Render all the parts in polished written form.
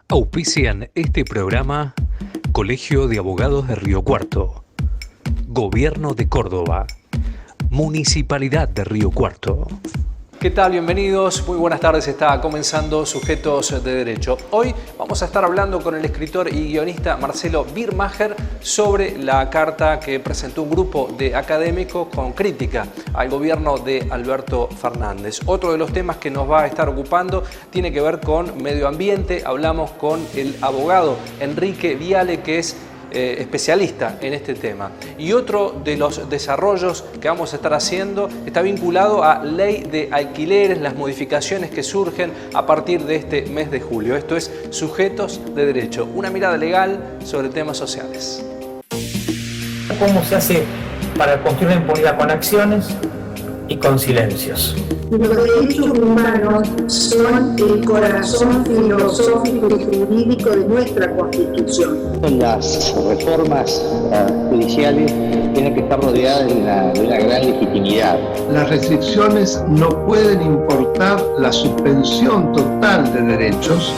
Auspician este programa Colegio de Abogados de Río Cuarto, Gobierno de Córdoba, Municipalidad de Río Cuarto. ¿Qué tal? Bienvenidos, muy buenas tardes. Está comenzando Sujetos de Derecho. Hoy vamos a estar hablando con el escritor y guionista Marcelo Birmacher sobre la carta que presentó un grupo de académicos con crítica al gobierno de Alberto Fernández. Otro de los temas que nos va a estar ocupando tiene que ver con medio ambiente. Hablamos con el abogado Enrique Viale, que es especialista en este tema. Y otro de los desarrollos que vamos a estar haciendo está vinculado a ley de alquileres, las modificaciones que surgen a partir de este mes de julio. Esto es Sujetos de Derecho, una mirada legal sobre temas sociales. ¿Cómo se hace para construir la impunidad? Con acciones y con silencios. Los derechos humanos son el corazón filosófico y jurídico de nuestra Constitución. Las reformas judiciales tienen que estar rodeadas de una gran legitimidad. Las restricciones no pueden importar la suspensión total de derechos.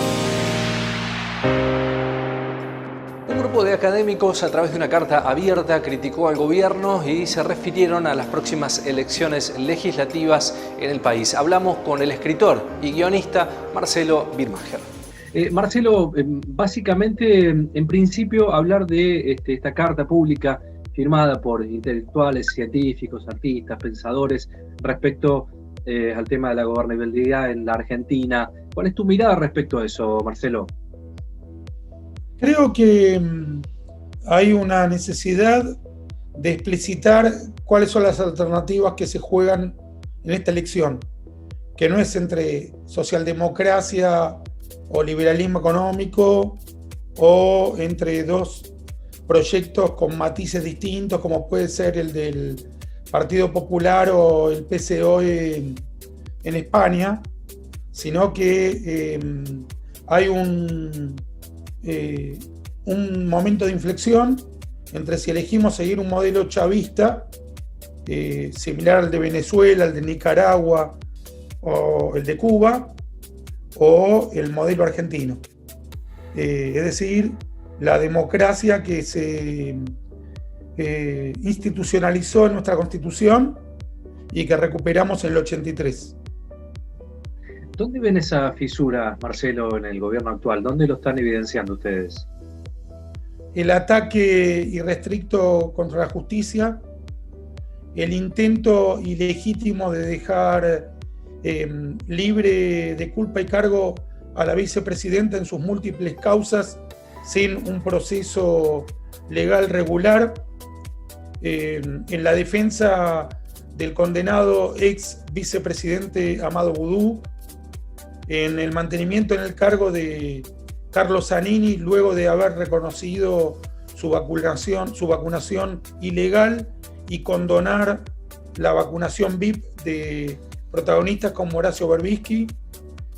De académicos a través de una carta abierta criticó al gobierno y se refirieron a las próximas elecciones legislativas en el país. Hablamos con el escritor y guionista Marcelo Birmacher. Marcelo, básicamente, en principio, hablar de esta carta pública firmada por intelectuales, científicos, artistas, pensadores respecto al tema de la gobernabilidad en la Argentina. ¿Cuál es tu mirada respecto a eso, Marcelo? Creo que hay una necesidad de explicitar cuáles son las alternativas que se juegan en esta elección, que no es entre socialdemocracia o liberalismo económico o entre dos proyectos con matices distintos, como puede ser el del Partido Popular o el PSOE en España, sino que hay un momento de inflexión entre si elegimos seguir un modelo chavista similar al de Venezuela, al de Nicaragua o el de Cuba, o el modelo argentino, es decir, la democracia que se institucionalizó en nuestra Constitución y que recuperamos en el 83. ¿Dónde ven esa fisura, Marcelo, en el gobierno actual? ¿Dónde lo están evidenciando ustedes? El ataque irrestricto contra la justicia, el intento ilegítimo de dejar libre de culpa y cargo a la vicepresidenta en sus múltiples causas sin un proceso legal regular, en la defensa del condenado ex vicepresidente Amado Boudou, en el mantenimiento en el cargo de Carlos Zanini luego de haber reconocido su vacunación ilegal y condonar la vacunación VIP de protagonistas como Horacio Berbisky,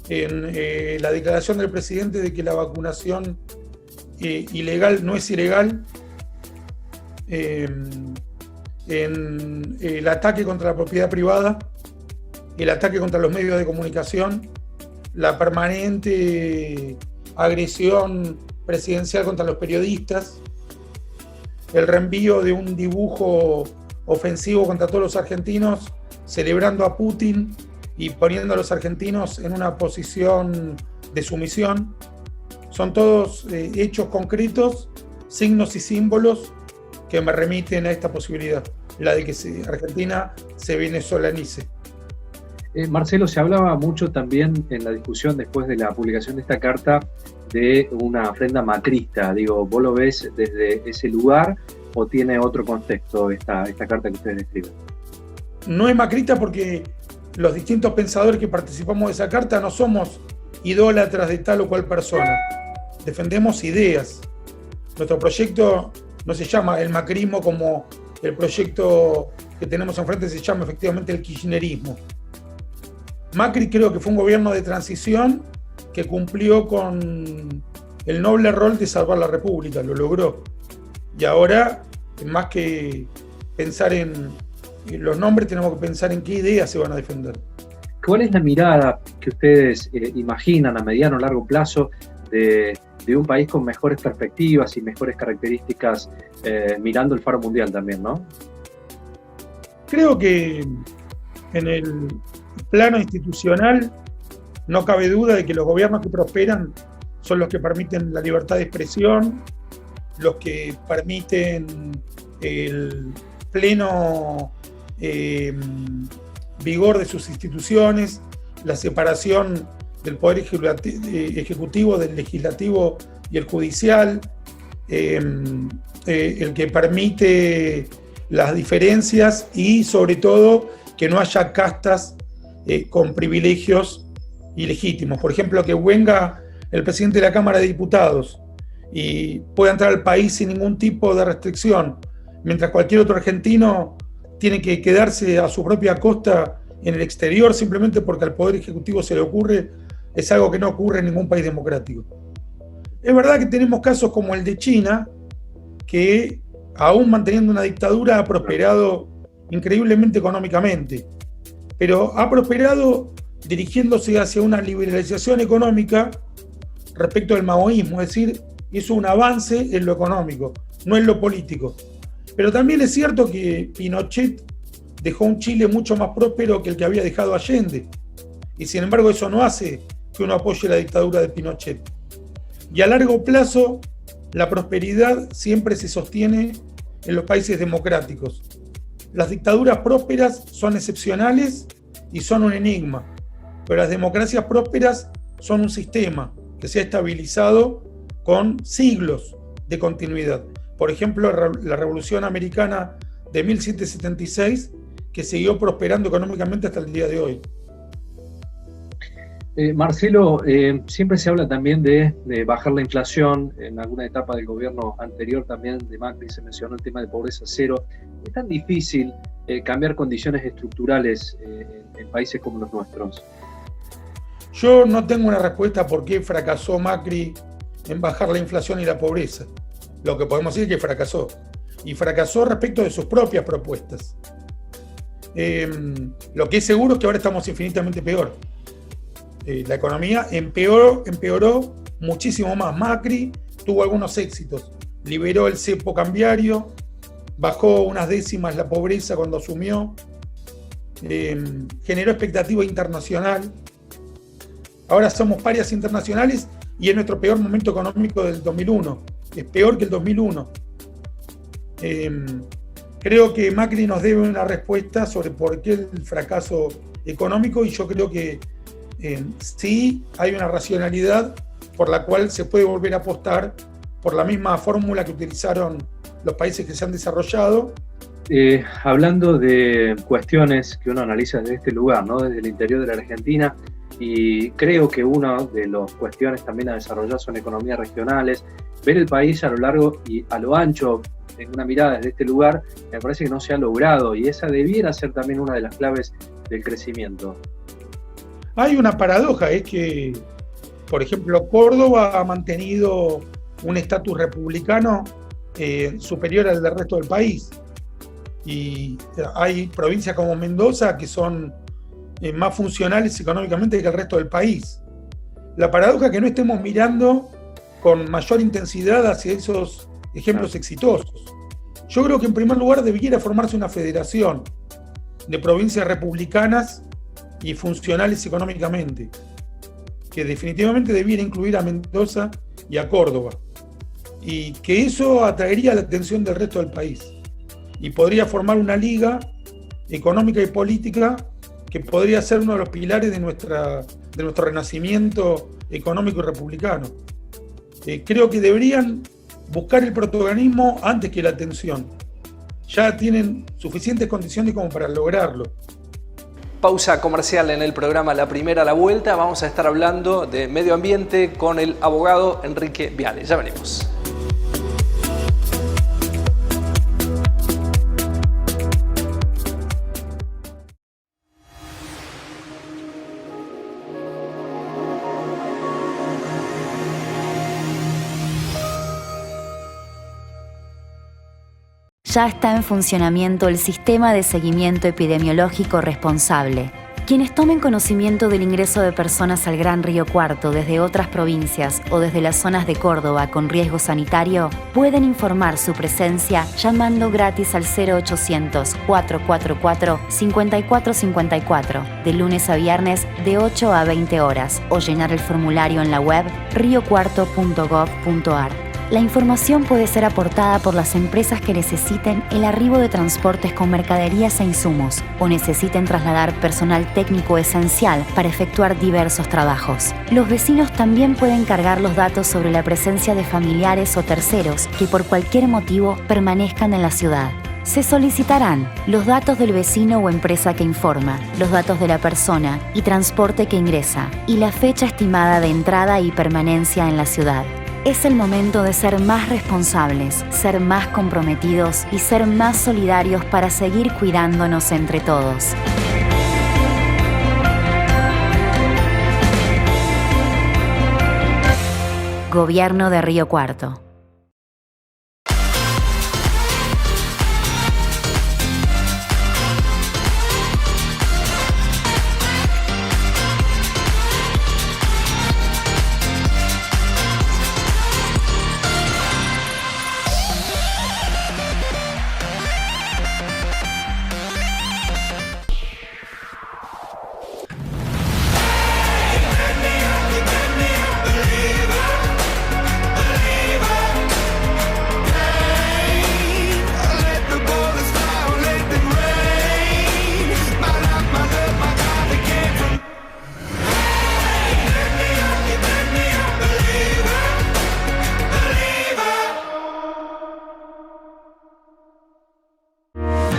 en la declaración del presidente de que la vacunación ilegal no es ilegal, en el ataque contra la propiedad privada, el ataque contra los medios de comunicación, la permanente agresión presidencial contra los periodistas, el reenvío de un dibujo ofensivo contra todos los argentinos, celebrando a Putin y poniendo a los argentinos en una posición de sumisión. Son todos hechos concretos, signos y símbolos que me remiten a esta posibilidad, la de que Argentina se venezolanice. Marcelo, se hablaba mucho también en la discusión después de la publicación de esta carta de una ofrenda macrista. Digo, ¿vos lo ves desde ese lugar o tiene otro contexto esta carta que ustedes escriben? No es macrista porque los distintos pensadores que participamos de esa carta no somos idólatras de tal o cual persona. Defendemos ideas. Nuestro proyecto no se llama el macrismo como el proyecto que tenemos enfrente se llama efectivamente el kirchnerismo. Macri creo que fue un gobierno de transición que cumplió con el noble rol de salvar la República, lo logró. Y ahora, más que pensar en los nombres, tenemos que pensar en qué ideas se van a defender. ¿Cuál es la mirada que ustedes imaginan a mediano o largo plazo de un país con mejores perspectivas y mejores características, mirando el faro mundial también, ¿no? Creo que en el plano institucional no cabe duda de que los gobiernos que prosperan son los que permiten la libertad de expresión, los que permiten el pleno vigor de sus instituciones, la separación del poder ejecutivo, del legislativo y el judicial, el que permite las diferencias y sobre todo que no haya castas con privilegios ilegítimos. Por ejemplo, que venga el presidente de la Cámara de Diputados y pueda entrar al país sin ningún tipo de restricción, mientras cualquier otro argentino tiene que quedarse a su propia costa en el exterior simplemente porque al Poder Ejecutivo se le ocurre, es algo que no ocurre en ningún país democrático. Es verdad que tenemos casos como el de China, que aún manteniendo una dictadura ha prosperado increíblemente económicamente, pero ha prosperado dirigiéndose hacia una liberalización económica respecto del maoísmo, es decir, hizo un avance en lo económico, no en lo político. Pero también es cierto que Pinochet dejó un Chile mucho más próspero que el que había dejado Allende, y sin embargo eso no hace que uno apoye la dictadura de Pinochet. Y a largo plazo, la prosperidad siempre se sostiene en los países democráticos. Las dictaduras prósperas son excepcionales y son un enigma, pero las democracias prósperas son un sistema que se ha estabilizado con siglos de continuidad. Por ejemplo, la Revolución Americana de 1776, que siguió prosperando económicamente hasta el día de hoy. Marcelo, siempre se habla también de bajar la inflación. En alguna etapa del gobierno anterior también de Macri se mencionó el tema de pobreza cero. ¿Es tan difícil cambiar condiciones estructurales en países como los nuestros? Yo no tengo una respuesta por qué fracasó Macri en bajar la inflación y la pobreza. Lo que podemos decir es que fracasó. Y fracasó respecto de sus propias propuestas. Lo que es seguro es que ahora estamos infinitamente peor. La economía empeoró muchísimo más. Macri tuvo algunos éxitos. Liberó el cepo cambiario, bajó unas décimas la pobreza cuando asumió, generó expectativa internacional. Ahora somos parias internacionales y es nuestro peor momento económico del 2001. Es peor que el 2001. Creo que Macri nos debe una respuesta sobre por qué el fracaso económico, y yo creo que sí hay una racionalidad por la cual se puede volver a apostar por la misma fórmula que utilizaron los países que se han desarrollado. Hablando de cuestiones que uno analiza desde este lugar, ¿no? Desde el interior de la Argentina, y creo que una de las cuestiones también a desarrollar son economías regionales. Ver el país a lo largo y a lo ancho, en una mirada desde este lugar, me parece que no se ha logrado, y esa debiera ser también una de las claves del crecimiento. Hay una paradoja, es que, por ejemplo, Córdoba ha mantenido un estatus republicano superior al del resto del país. Y hay provincias como Mendoza que son más funcionales económicamente que el resto del país. La paradoja es que no estemos mirando con mayor intensidad hacia esos ejemplos exitosos. Yo creo que en primer lugar debiera formarse una federación de provincias republicanas y funcionales económicamente, que definitivamente debiera incluir a Mendoza y a Córdoba, y que eso atraería la atención del resto del país y podría formar una liga económica y política que podría ser uno de los pilares de nuestro renacimiento económico y republicano. Creo que deberían buscar el protagonismo antes que la atención. Ya tienen suficientes condiciones como para lograrlo. Pausa comercial en el programa La Primera a la Vuelta. Vamos a estar hablando de medio ambiente con el abogado Enrique Viale. Ya venimos. Ya está en funcionamiento el Sistema de Seguimiento Epidemiológico Responsable. Quienes tomen conocimiento del ingreso de personas al Gran Río Cuarto desde otras provincias o desde las zonas de Córdoba con riesgo sanitario pueden informar su presencia llamando gratis al 0800-444-5454 de lunes a viernes de 8 a 20 horas o llenar el formulario en la web riocuarto.gov.ar. La información puede ser aportada por las empresas que necesiten el arribo de transportes con mercaderías e insumos o necesiten trasladar personal técnico esencial para efectuar diversos trabajos. Los vecinos también pueden cargar los datos sobre la presencia de familiares o terceros que por cualquier motivo permanezcan en la ciudad. Se solicitarán los datos del vecino o empresa que informa, los datos de la persona y transporte que ingresa y la fecha estimada de entrada y permanencia en la ciudad. Es el momento de ser más responsables, ser más comprometidos y ser más solidarios para seguir cuidándonos entre todos. Gobierno de Río Cuarto.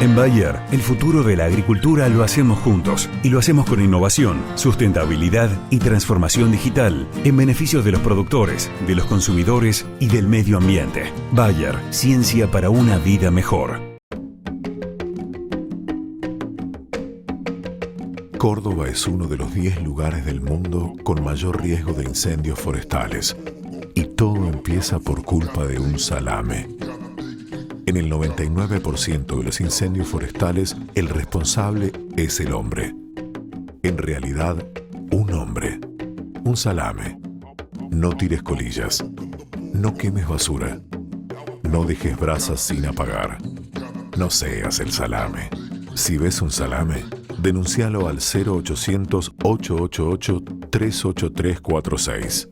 En Bayer, el futuro de la agricultura lo hacemos juntos y lo hacemos con innovación, sustentabilidad y transformación digital en beneficio de los productores, de los consumidores y del medio ambiente. Bayer, ciencia para una vida mejor. Córdoba es uno de los 10 lugares del mundo con mayor riesgo de incendios forestales. Y todo empieza por culpa de un salame. En el 99% de los incendios forestales, el responsable es el hombre. En realidad, un hombre. Un salame. No tires colillas. No quemes basura. No dejes brasas sin apagar. No seas el salame. Si ves un salame, denuncialo al 0800-888-38346.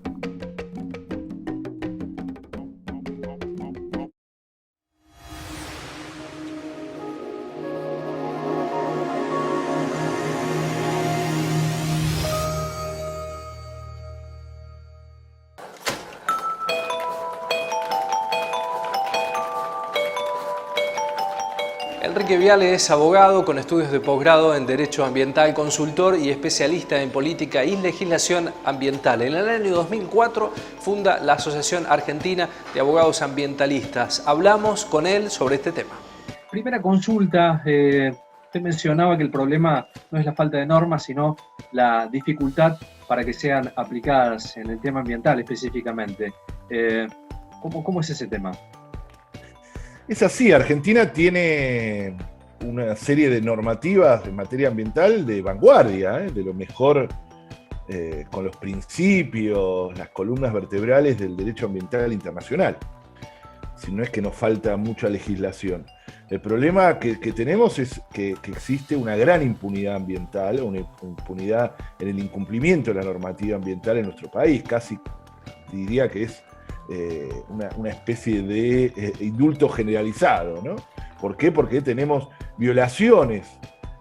Enrique Viale es abogado con estudios de posgrado en Derecho Ambiental, consultor y especialista en política y legislación ambiental. En el año 2004 funda la Asociación Argentina de Abogados Ambientalistas. Hablamos con él sobre este tema. Primera consulta, usted mencionaba que el problema no es la falta de normas, sino la dificultad para que sean aplicadas en el tema ambiental específicamente. ¿Cómo es ese tema? Es así, Argentina tiene una serie de normativas en materia ambiental de vanguardia, de lo mejor, con los principios, las columnas vertebrales del derecho ambiental internacional. Si no es que nos falta mucha legislación. El problema que tenemos es que existe una gran impunidad ambiental, una impunidad en el incumplimiento de la normativa ambiental en nuestro país. Casi diría que es una especie de indulto generalizado, ¿no? ¿Por qué? Porque tenemos violaciones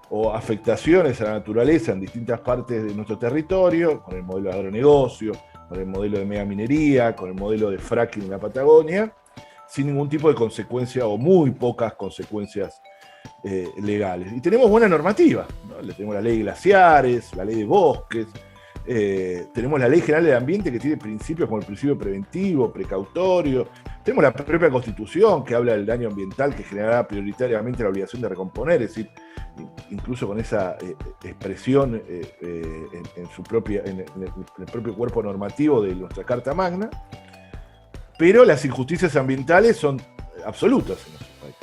o afectaciones a la naturaleza en distintas partes de nuestro territorio, con el modelo de agronegocio, con el modelo de megaminería, con el modelo de fracking en la Patagonia, sin ningún tipo de consecuencia o muy pocas consecuencias legales. Y tenemos buena normativa, ¿no? Tenemos la ley de glaciares, la ley de bosques, tenemos la Ley General del Ambiente que tiene principios como el principio preventivo, precautorio, tenemos la propia Constitución que habla del daño ambiental que generará prioritariamente la obligación de recomponer, es decir, incluso con esa expresión en el propio cuerpo normativo de nuestra Carta Magna, pero las injusticias ambientales son absolutas en nuestro país.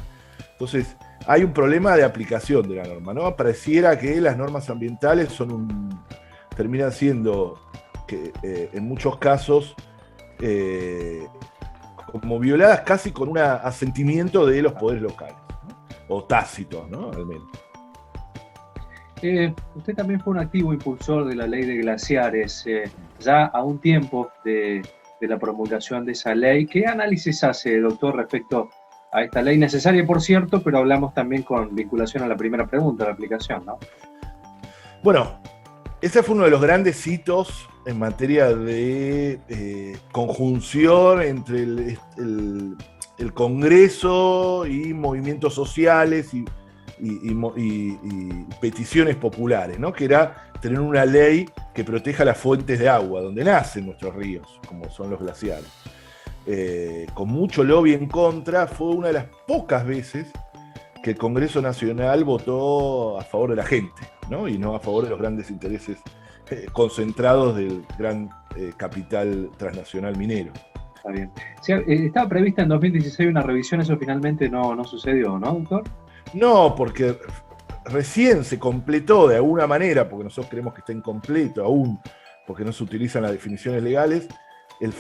Entonces, hay un problema de aplicación de la norma, ¿no? Pareciera que las normas ambientales terminan siendo, en muchos casos, como violadas casi con un asentimiento de los poderes locales, ¿no? O tácitos, ¿no? Al menos. Usted también fue un activo impulsor de la ley de glaciares, ya a un tiempo de la promulgación de esa ley. ¿Qué análisis hace, doctor, respecto a esta ley necesaria, por cierto, pero hablamos también con vinculación a la primera pregunta, la aplicación, ¿no? Bueno, ese fue uno de los grandes hitos en materia de conjunción entre el Congreso y movimientos sociales y peticiones populares, ¿no? Que era tener una ley que proteja las fuentes de agua, donde nacen nuestros ríos, como son los glaciares. Con mucho lobby en contra, fue una de las pocas veces que el Congreso Nacional votó a favor de la gente, ¿no? Y no a favor de los grandes intereses concentrados del gran capital transnacional minero. Está bien. Sí, estaba prevista en 2016 una revisión, eso finalmente no sucedió, ¿no, doctor? No, porque recién se completó de alguna manera, porque nosotros creemos que está incompleto aún, porque no se utilizan las definiciones legales,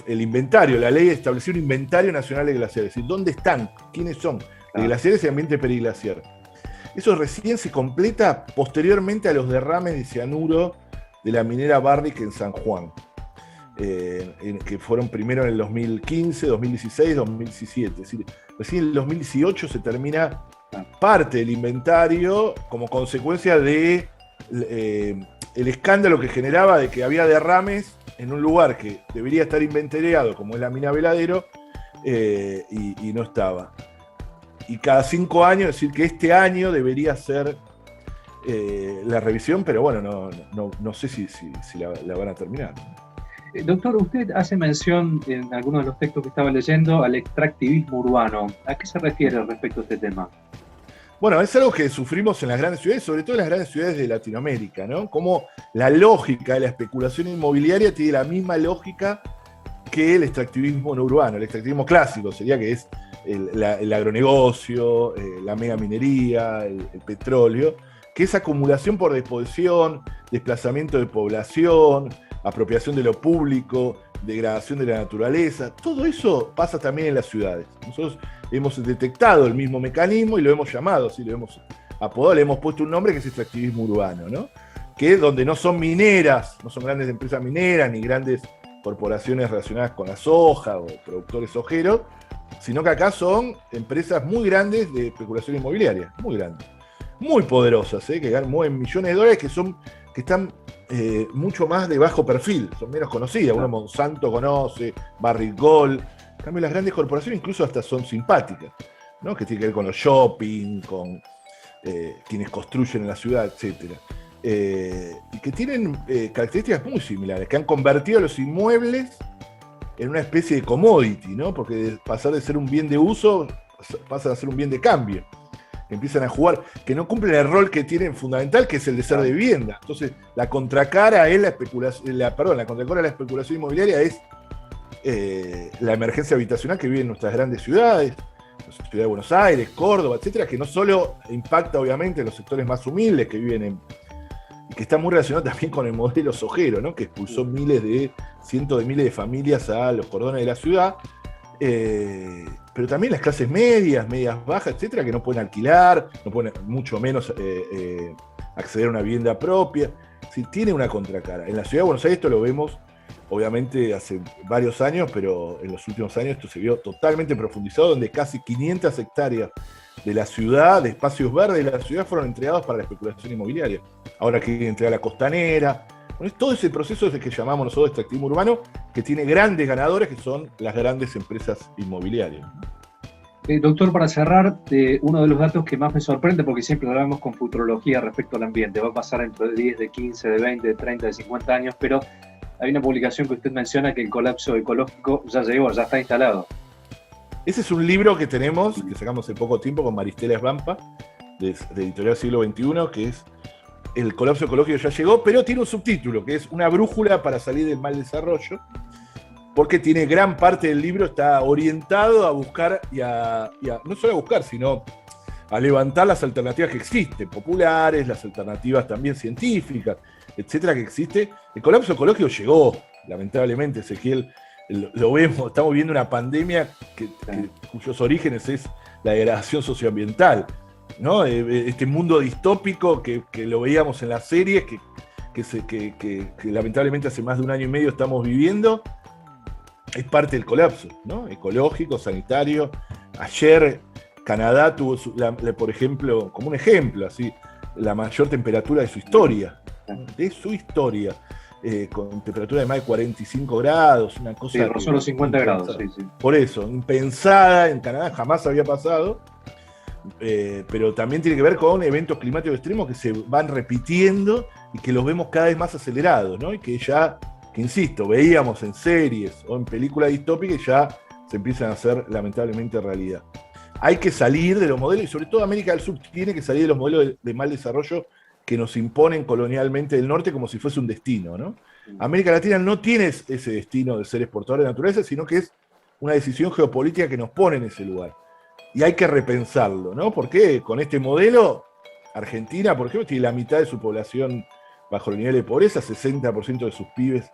el inventario. La ley estableció un inventario nacional de glaciares, es decir, ¿dónde están? ¿Quiénes son? De glaciares y ambiente periglaciar. Eso recién se completa posteriormente a los derrames de cianuro de la minera Barrick en San Juan, que fueron primero en el 2015, 2016, 2017. Es decir, recién en el 2018 se termina parte del inventario como consecuencia de el escándalo que generaba de que había derrames en un lugar que debería estar inventariado, como es la mina Veladero, y no estaba. Y cada 5 años, es decir, que este año debería ser la revisión, pero bueno, no sé si la van a terminar. Doctor, usted hace mención en algunos de los textos que estaba leyendo al extractivismo urbano. ¿A qué se refiere respecto a este tema? Bueno, es algo que sufrimos en las grandes ciudades, sobre todo en las grandes ciudades de Latinoamérica, ¿no? Como la lógica de la especulación inmobiliaria tiene la misma lógica que el extractivismo no urbano. El extractivismo clásico sería que es el agronegocio, la megaminería, el petróleo, que es acumulación por desposesión, desplazamiento de población, apropiación de lo público, degradación de la naturaleza. Todo eso pasa también en las ciudades. Nosotros hemos detectado el mismo mecanismo y lo hemos llamado, así lo hemos apodado, le hemos puesto un nombre que es extractivismo urbano, ¿no? Que es donde no son mineras, no son grandes empresas mineras ni grandes corporaciones relacionadas con la soja o productores sojeros, sino que acá son empresas muy grandes de especulación inmobiliaria, muy grandes, muy poderosas, que mueven millones de dólares, que están mucho más de bajo perfil, son menos conocidas. Uno Monsanto conoce, Barrick Gold. En cambio, las grandes corporaciones incluso hasta son simpáticas, ¿no? Que tiene que ver con los shopping, con quienes construyen en la ciudad, etc. Y que tienen características muy similares, que han convertido los inmuebles en una especie de commodity, ¿no? Porque de pasar de ser un bien de uso, pasan a ser un bien de cambio. Empiezan a jugar, que no cumplen el rol que tienen fundamental, que es el de ser de vivienda. Entonces, la contracara es la especulación, la contracara de la especulación inmobiliaria es la emergencia habitacional que vive en nuestras grandes ciudades, la ciudad de Buenos Aires, Córdoba, etcétera, que no solo impacta obviamente en los sectores más humildes que viven y que está muy relacionado también con el modelo sojero, ¿no? Que expulsó cientos de miles de familias a los cordones de la ciudad. Pero también las clases medias bajas, etcétera, que no pueden alquilar, no pueden mucho menos acceder a una vivienda propia. Sí, tiene una contracara. En la ciudad de Buenos Aires esto lo vemos, obviamente, hace varios años, pero en los últimos años esto se vio totalmente profundizado, donde casi 500 hectáreas de la ciudad, de espacios verdes de la ciudad, fueron entregados para la especulación inmobiliaria. Ahora quieren entregar la costanera. Bueno, todo ese proceso es el que llamamos nosotros extractivismo urbano, que tiene grandes ganadores, que son las grandes empresas inmobiliarias. Doctor, para cerrar, uno de los datos que más me sorprende, porque siempre hablamos con futurología respecto al ambiente, va a pasar dentro de 10, de 15, de 20, de 30, de 50 años, pero hay una publicación que usted menciona que el colapso ecológico ya llegó, ya está instalado. Ese es un libro que tenemos, que sacamos hace poco tiempo con Maristela Svampa, de Editorial Siglo XXI, que es El colapso ecológico ya llegó, pero tiene un subtítulo, que es Una brújula para salir del mal desarrollo, porque tiene gran parte del libro, está orientado a buscar, no solo a buscar, sino a levantar las alternativas que existen, populares, las alternativas también científicas, etcétera, que existe. El colapso ecológico llegó, lamentablemente, Ezequiel, lo vemos, estamos viendo una pandemia cuyos orígenes es la degradación socioambiental, ¿no? Este mundo distópico que lo veíamos en las series, que lamentablemente hace más de 1 año y medio estamos viviendo, es parte del colapso, ¿no? Ecológico, sanitario. Ayer Canadá tuvo, por ejemplo, como un ejemplo, así, la mayor temperatura de su historia, con temperatura de más de 45 grados, una cosa... Sí, rozó los 50 grados, sí. Por eso, impensada en Canadá, jamás había pasado, pero también tiene que ver con eventos climáticos extremos que se van repitiendo y que los vemos cada vez más acelerados, ¿no? Y que ya, insisto, veíamos en series o en películas distópicas y ya se empiezan a hacer lamentablemente realidad. Hay que salir de los modelos, y sobre todo América del Sur tiene que salir de los modelos de mal desarrollo que nos imponen colonialmente del norte como si fuese un destino, ¿no? América Latina no tiene ese destino de ser exportador de naturaleza, sino que es una decisión geopolítica que nos pone en ese lugar. Y hay que repensarlo, ¿no? Porque con este modelo, Argentina, por ejemplo, tiene la mitad de su población bajo el nivel de pobreza, 60% de sus pibes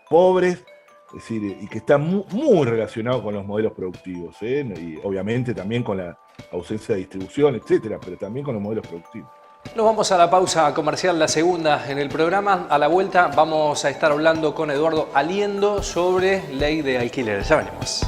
pobres, es decir, y que está muy relacionado con los modelos productivos, ¿eh? Y obviamente también con la ausencia de distribución, etcétera, pero también con los modelos productivos. Nos vamos a la pausa comercial, la segunda en el programa. A la vuelta vamos a estar hablando con Eduardo Aliendo sobre ley de alquileres. Ya venimos.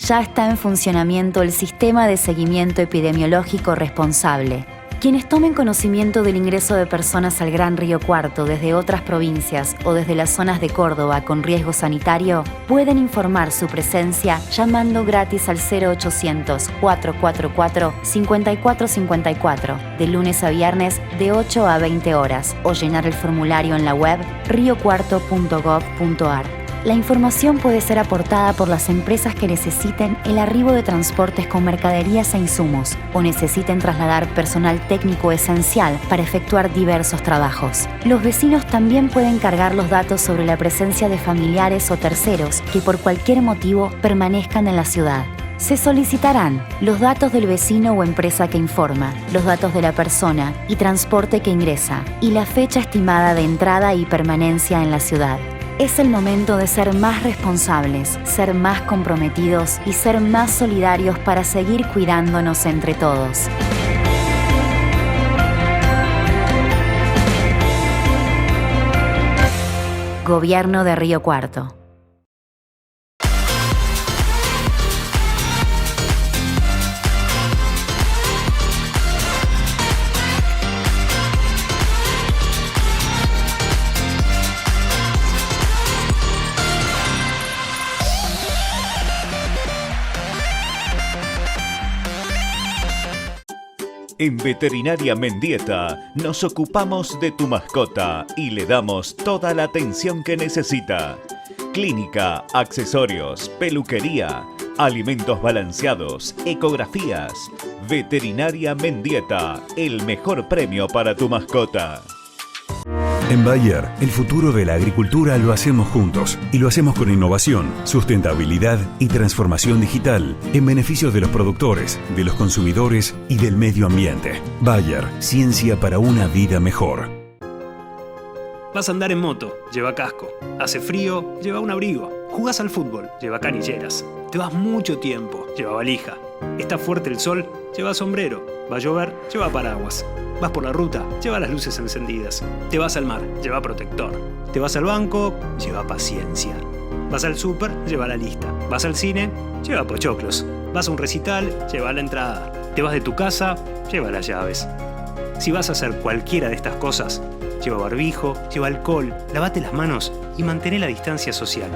Ya está en funcionamiento el sistema de seguimiento epidemiológico responsable. Quienes tomen conocimiento del ingreso de personas al Gran Río Cuarto desde otras provincias o desde las zonas de Córdoba con riesgo sanitario pueden informar su presencia llamando gratis al 0800-444-5454 de lunes a viernes de 8 a 20 horas o llenar el formulario en la web riocuarto.gov.ar. La información puede ser aportada por las empresas que necesiten el arribo de transportes con mercaderías e insumos o necesiten trasladar personal técnico esencial para efectuar diversos trabajos. Los vecinos también pueden cargar los datos sobre la presencia de familiares o terceros que por cualquier motivo permanezcan en la ciudad. Se solicitarán los datos del vecino o empresa que informa, los datos de la persona y transporte que ingresa y la fecha estimada de entrada y permanencia en la ciudad. Es el momento de ser más responsables, ser más comprometidos y ser más solidarios para seguir cuidándonos entre todos. Gobierno de Río Cuarto. En Veterinaria Mendieta nos ocupamos de tu mascota y le damos toda la atención que necesita. Clínica, accesorios, peluquería, alimentos balanceados, ecografías. Veterinaria Mendieta, el mejor premio para tu mascota. En Bayer, el futuro de la agricultura lo hacemos juntos y lo hacemos con innovación, sustentabilidad y transformación digital en beneficio de los productores, de los consumidores y del medio ambiente. Bayer, ciencia para una vida mejor. Vas a andar en moto, lleva casco. Hace frío, lleva un abrigo. Jugás al fútbol, lleva canilleras. Te vas mucho tiempo, lleva valija. Está fuerte el sol, lleva sombrero. Va a llover, lleva paraguas. Vas por la ruta, lleva las luces encendidas. Te vas al mar, lleva protector. Te vas al banco, lleva paciencia. Vas al súper, lleva la lista. Vas al cine, lleva pochoclos. Vas a un recital, lleva la entrada. Te vas de tu casa, lleva las llaves. Si vas a hacer cualquiera de estas cosas, lleva barbijo, lleva alcohol, lavate las manos y mantén la distancia social.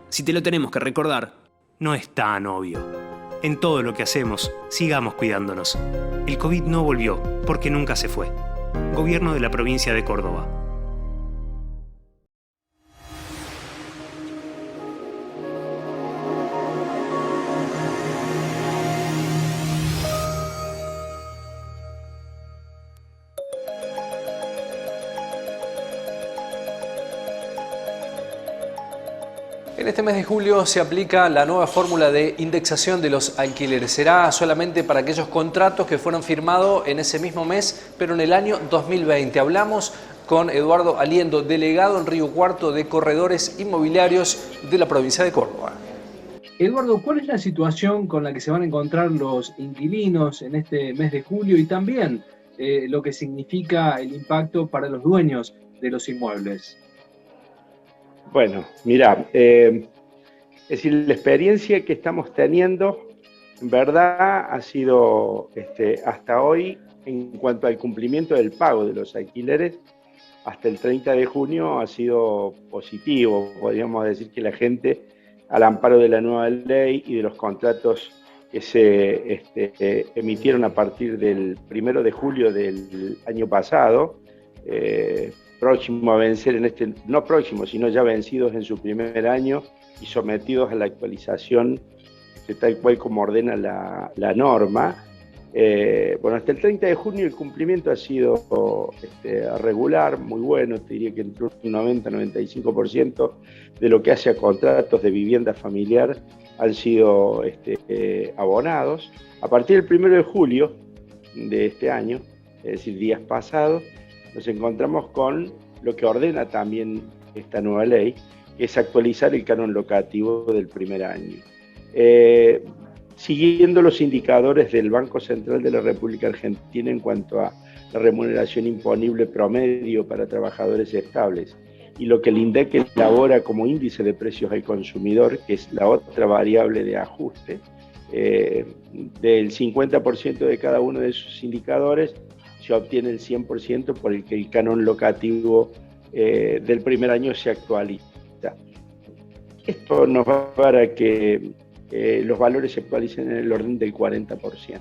Si te lo tenemos que recordar, no es tan obvio. En todo lo que hacemos, sigamos cuidándonos. El COVID no volvió, porque nunca se fue. Gobierno de la provincia de Córdoba. En este mes de julio se aplica la nueva fórmula de indexación de los alquileres. Será solamente para aquellos contratos que fueron firmados en ese mismo mes, pero en el año 2020. Hablamos con Eduardo Aliendo, delegado en Río Cuarto de Corredores Inmobiliarios de la provincia de Córdoba. Eduardo, ¿cuál es la situación con la que se van a encontrar los inquilinos en este mes de julio y también lo que significa el impacto para los dueños de los inmuebles? Bueno, mira, es decir, la experiencia que estamos teniendo, en verdad, ha sido hasta hoy, en cuanto al cumplimiento del pago de los alquileres, hasta el 30 de junio ha sido positivo. Podríamos decir que la gente, al amparo de la nueva ley y de los contratos que se emitieron a partir del 1 de julio del año pasado, próximo a vencer no próximo, sino ya vencidos en su primer año y sometidos a la actualización de tal cual como ordena la norma. Bueno, hasta el 30 de junio el cumplimiento ha sido regular, muy bueno, te diría que entre un 90-95% de lo que hace a contratos de vivienda familiar han sido abonados. A partir del 1 de julio de este año, es decir, días pasados, nos encontramos con lo que ordena también esta nueva ley, que es actualizar el canon locativo del primer año. Siguiendo los indicadores del Banco Central de la República Argentina en cuanto a la remuneración imponible promedio para trabajadores estables y lo que el INDEC elabora como índice de precios al consumidor, que es la otra variable de ajuste, del 50% de cada uno de esos indicadores se obtiene el 100% por el que el canon locativo del primer año se actualiza. Esto nos va para que los valores se actualicen en el orden del 40%.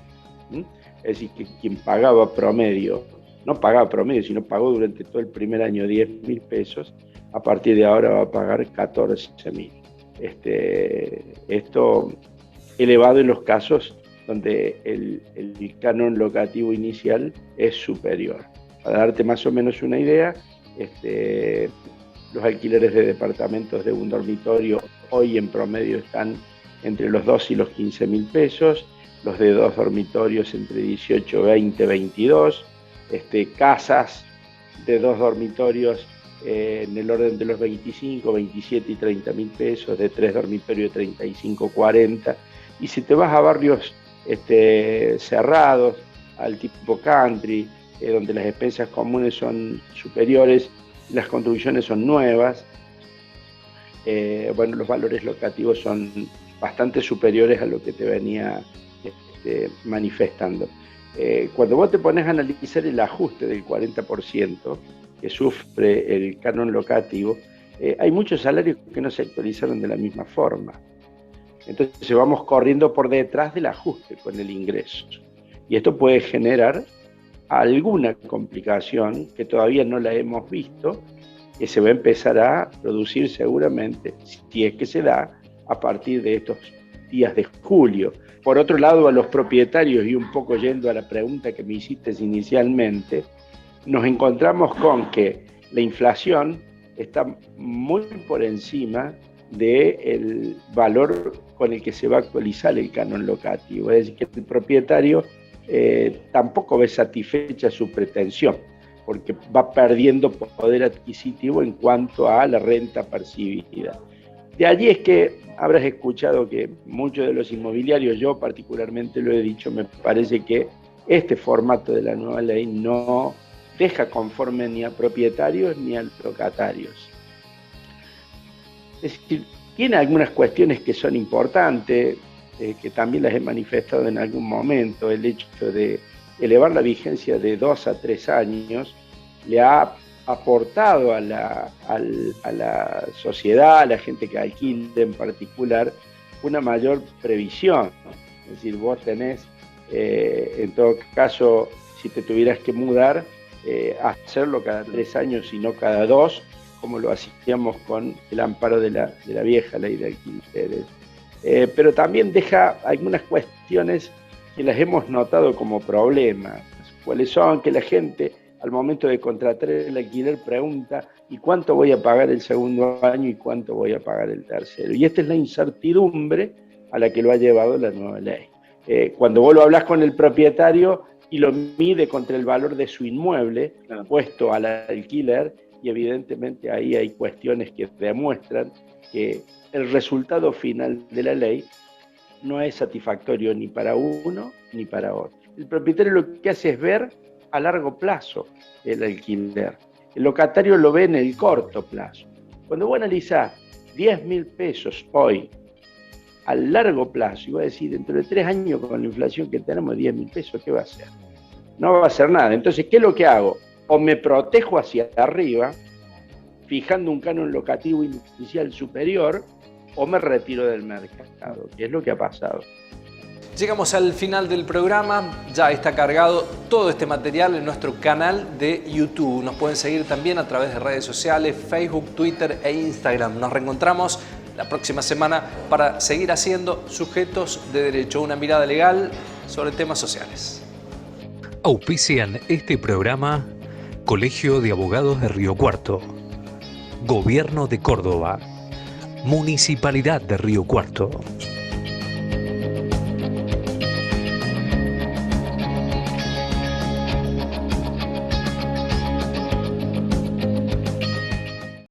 Es decir, que quien pagaba promedio, no pagaba promedio, sino pagó durante todo el primer año 10.000 pesos, a partir de ahora va a pagar 14.000. Esto elevado en los casos donde el canon locativo inicial es superior. Para darte más o menos una idea, los alquileres de departamentos de un dormitorio hoy en promedio están entre los 2 y los 15.000 pesos, los de 2 dormitorios entre 18, 20, 22, casas de 2 dormitorios en el orden de los 25, 27 y 30.000 pesos, de 3 dormitorios 35, 40, y si te vas a barrios cerrados, al tipo country, donde las expensas comunes son superiores, las construcciones son nuevas, bueno, los valores locativos son bastante superiores a lo que te venía manifestando. Cuando vos te pones a analizar el ajuste del 40% que sufre el canon locativo, hay muchos salarios que no se actualizaron de la misma forma. Entonces vamos corriendo por detrás del ajuste con el ingreso. Y esto puede generar alguna complicación que todavía no la hemos visto, que se va a empezar a producir seguramente, si es que se da, a partir de estos días de julio. Por otro lado, a los propietarios, y un poco yendo a la pregunta que me hiciste inicialmente, nos encontramos con que la inflación está muy por encima del valor con el que se va a actualizar el canon locativo. Es decir, que el propietario tampoco ve satisfecha su pretensión, porque va perdiendo poder adquisitivo en cuanto a la renta percibida. De allí es que habrás escuchado que muchos de los inmobiliarios, yo particularmente lo he dicho, me parece que este formato de la nueva ley no deja conforme ni a propietarios ni a locatarios. Es decir, tiene algunas cuestiones que son importantes, que también las he manifestado en algún momento. El hecho de elevar la vigencia de 2 a 3 años le ha aportado a la sociedad, a la gente que alquila en particular, una mayor previsión. Es decir, vos tenés, en todo caso, si te tuvieras que mudar, hacerlo cada 3 años y no cada 2, como lo hacíamos con el amparo de la vieja ley de alquileres. Pero también deja algunas cuestiones que las hemos notado como problemas. ¿Cuáles son? Que la gente, al momento de contratar el alquiler, pregunta ¿Y cuánto voy a pagar el segundo año y cuánto voy a pagar el tercero? Y esta es la incertidumbre a la que lo ha llevado la nueva ley. Cuando vos lo hablas con el propietario y lo mide contra el valor de su inmueble, puesto al alquiler, y evidentemente ahí hay cuestiones que demuestran que el resultado final de la ley no es satisfactorio ni para uno ni para otro. El propietario lo que hace es ver a largo plazo el alquiler. El locatario lo ve en el corto plazo. Cuando vos analizás 10.000 pesos hoy a largo plazo, y voy a decir, dentro de 3 años con la inflación que tenemos, 10.000 pesos, ¿qué va a hacer? No va a hacer nada. Entonces, ¿qué es lo que hago? O me protejo hacia arriba, fijando un canon locativo inicial superior, o me retiro del mercado, que es lo que ha pasado. Llegamos al final del programa, ya está cargado todo este material en nuestro canal de YouTube. Nos pueden seguir también a través de redes sociales, Facebook, Twitter e Instagram. Nos reencontramos la próxima semana para seguir haciendo Sujetos de Derecho, una mirada legal sobre temas sociales. Auspician este programa Colegio de Abogados de Río Cuarto, Gobierno de Córdoba, Municipalidad de Río Cuarto.